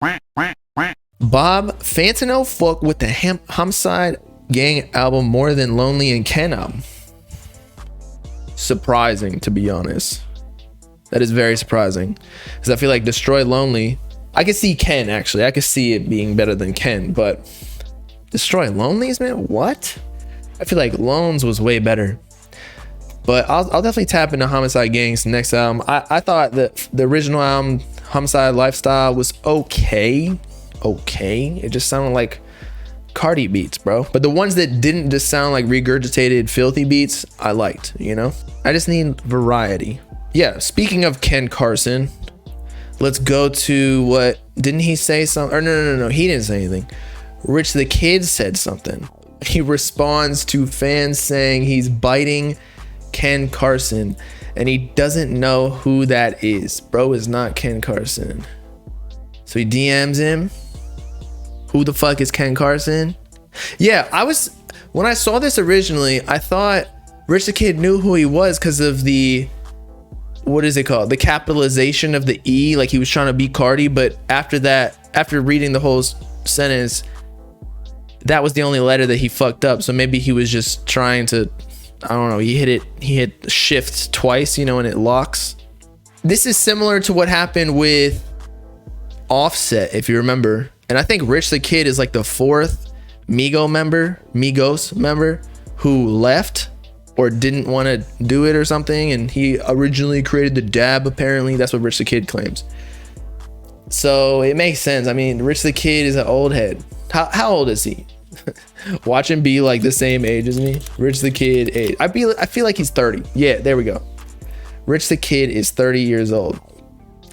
Bob Fantano fuck with the Homicide Gang album more than Lonely and Ken album. Surprising, to be honest. That is very surprising, because I feel like Destroy Lonely, I could see Ken, actually I could see it being better than Ken, but Destroy Lonely's, man, what? I feel like Lones was way better. But I'll definitely tap into Homicide Gang's next album. I thought that the original album, Homicide Lifestyle, was okay. It just sounded like Cardi beats, bro. But the ones that didn't just sound like regurgitated filthy beats, I liked, you know? I just need variety. Yeah, speaking of Ken Carson, let's go to what, didn't he say something? Or no, he didn't say anything. Rich the Kid said something. He responds to fans saying he's biting Ken Carson and he doesn't know who that is. Bro is not Ken Carson. So he DMs him. Who the fuck is Ken Carson? Yeah, when I saw this originally, I thought Rich the Kid knew who he was because of the, what is it called? The capitalization of the E, like he was trying to be Cardi, but after reading the whole sentence, that was the only letter that he fucked up. So maybe he was just trying to, I don't know, he hit shift twice, you know, and it locks. This is similar to what happened with Offset, if you remember. And I think Rich the Kid is like the fourth Migos member who left or didn't want to do it or something. And he originally created the dab, apparently. That's what Rich the Kid claims. So it makes sense. I mean, Rich the Kid is an old head. How old is he? Watch him be like the same age as me. Rich the Kid age. I feel like he's 30. Yeah, there we go. Rich the Kid is 30 years old.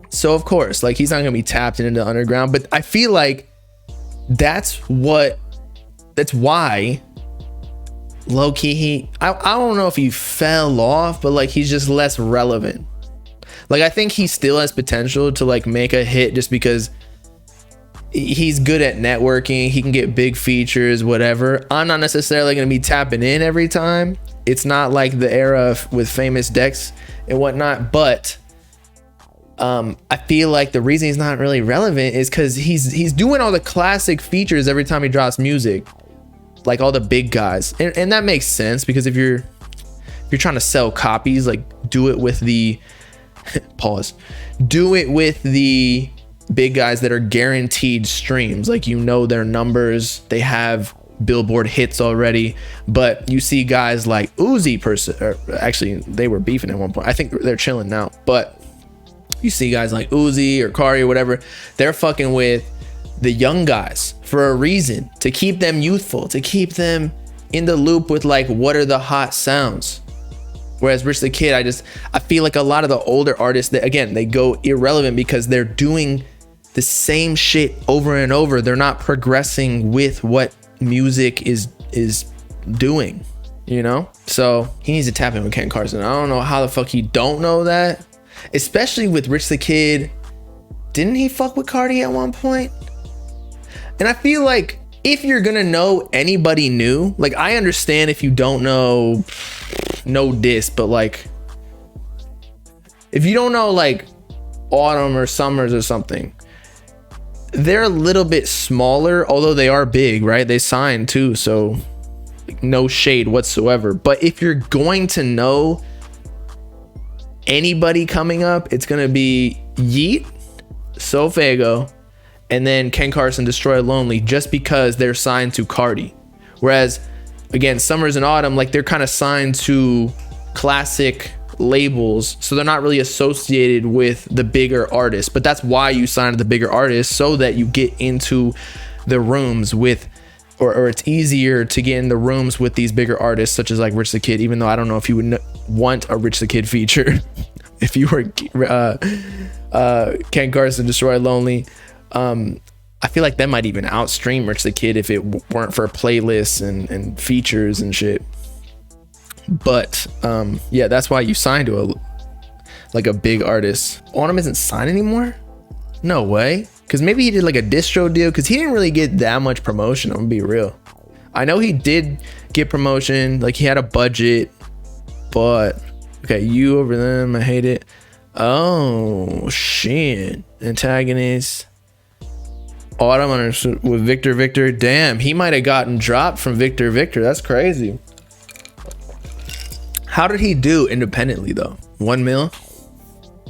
So of course, like, he's not gonna be tapped into the underground, but I feel like that's why low-key I don't know if he fell off, but like he's just less relevant. Like, I think he still has potential to like make a hit just because he's good at networking. He can get big features, whatever. I'm not necessarily going to be tapping in every time. It's not like the era with Famous Dex and whatnot, but I feel like the reason he's not really relevant is because he's doing all the classic features every time he drops music, like all the big guys, and that makes sense because if you're trying to sell copies, like, do it with the do it with the big guys that are guaranteed streams, like, you know, their numbers, they have Billboard hits already. But you see guys like Uzi, actually they were beefing at one point. I think they're chilling now, but you see guys like Uzi or Kari or whatever, they're fucking with the young guys for a reason, to keep them youthful, to keep them in the loop with like what are the hot sounds. Whereas Rich the Kid, I feel like a lot of the older artists that, again, they go irrelevant because they're doing the same shit over and over. They're not progressing with what music is doing, you know? So he needs to tap in with Ken Carson. I don't know how the fuck he don't know that, especially with Rich the Kid. Didn't he fuck with Cardi at one point? And I feel like if you're gonna know anybody new, like, I understand if you don't know, no diss, but like, if you don't know like Autumn or Summers or something, they're a little bit smaller, although they are big, right? They signed too, so like, no shade whatsoever. But if you're going to know anybody coming up, it's gonna be Yeet, Sofago, and then Ken Carson, Destroy Lonely, just because they're signed to Cardi. Whereas, again, Summers and Autumn, like, they're kind of signed to classic labels, so they're not really associated with the bigger artists. But that's why you sign to the bigger artists, so that you get into the rooms with, or it's easier to get in the rooms with these bigger artists, such as like Rich the Kid, even though I don't know if you would want a Rich the Kid feature if you were Ken Carson, Destroy Lonely. I feel like that might even outstream Rich the Kid if it weren't for playlists and features and shit. But yeah, that's why you signed to a big artist. Autumn isn't signed anymore? No way. Because maybe he did like a distro deal, because he didn't really get that much promotion, I'm gonna be real. I know he did get promotion, like he had a budget, but okay, you over them, I hate it. Oh shit, antagonist. Autumn with Victor Victor. Damn, he might have gotten dropped from Victor Victor. That's crazy. How did he do independently though? 1 mil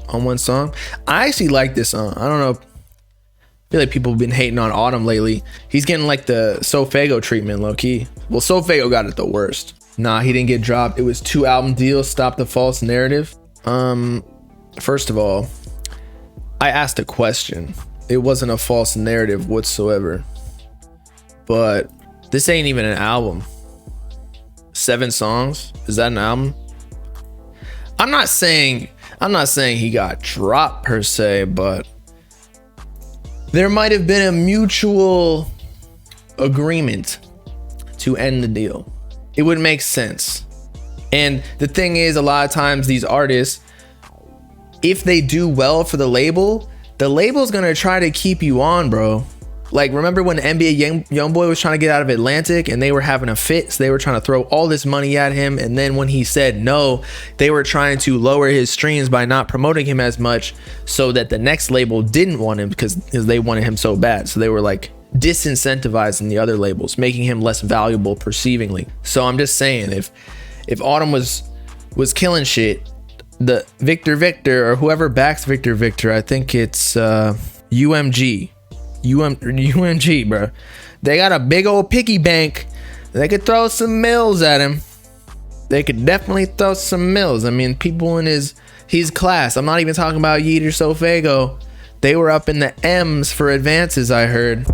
on one song. I actually like this song. I don't know. I feel like people have been hating on Autumn lately. He's getting like the Sofago treatment, low key. Well, Sofago got it the worst. Nah, he didn't get dropped. It was 2 album deals. Stop the false narrative. First of all, I asked a question. It wasn't a false narrative whatsoever. But this ain't even an album. 7 songs? Is that an album? I'm not saying he got dropped per se, but there might have been a mutual agreement to end the deal. It would make sense. And the thing is, a lot of times these artists, if they do well for the label's gonna try to keep you on, bro. Like, remember when NBA Youngboy was trying to get out of Atlantic and they were having a fit, so they were trying to throw all this money at him, and then when he said no, they were trying to lower his streams by not promoting him as much so that the next label didn't want him because they wanted him so bad. So they were like disincentivizing the other labels, making him less valuable perceivingly. So I'm just saying, if Autumn was killing shit, the Victor Victor or whoever backs Victor Victor, I think it's UMG, bro. They got a big old piggy bank. They could throw some mills at him. They could definitely throw some mills. I mean, people in his class. I'm not even talking about Yeet or Sofago. They were up in the M's for advances, I heard.